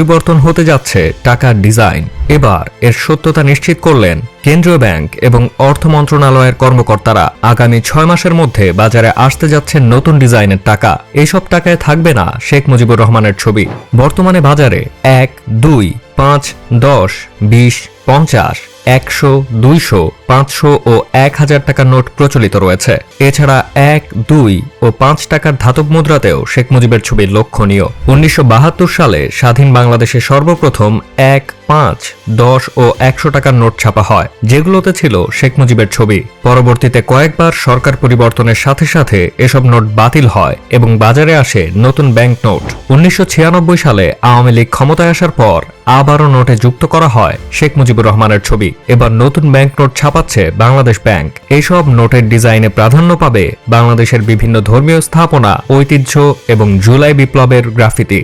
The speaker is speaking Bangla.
পরিবর্তন হতে যাচ্ছে টাকার ডিজাইন। এবার এর সত্যতা নিশ্চিত করলেন কেন্দ্রীয় ব্যাংক এবং অর্থ মন্ত্রণালয়ের কর্মকর্তারা। আগামী 6 মাসের মধ্যে বাজারে আসতে যাচ্ছে নতুন ডিজাইনের টাকা। এইসব টাকায় থাকবে না শেখ মুজিবুর রহমানের ছবি। বর্তমানে বাজারে 1, 2, 5, 10, 20, 50, 100, 200, 500 ও 1000 টাকার নোট প্রচলিত রয়েছে। এছাড়া 1, 2 ও 5 টাকার ধাতব মুদ্রাতেও শেখ মুজিবের ছবি লক্ষণীয়। 1972 সালে স্বাধীন বাংলাদেশে সর্বপ্রথম 1, 5, 10 ও 100 টাকার নোট ছাপা হয়, যেগুলোতে ছিল শেখ মুজিবের ছবি। পরবর্তীতে কয়েকবার সরকার পরিবর্তনের সাথে সাথে এসব নোট বাতিল হয় এবং বাজারে আসে নতুন ব্যাংক নোট। 1996 সালে আওয়ামী লীগ ক্ষমতায় আসার পর আবারও নোটে যুক্ত করা হয় শেখ মুজিবুর রহমানের ছবি। এবার নতুন ব্যাংক নোট ছাপাচ্ছে বাংলাদেশ ব্যাংক। এইসব নোটের ডিজাইনে প্রাধান্য পাবে বাংলাদেশের বিভিন্ন ধর্মীয় স্থাপনা, ঐতিহ্য এবং জুলাই বিপ্লবের গ্রাফিতি।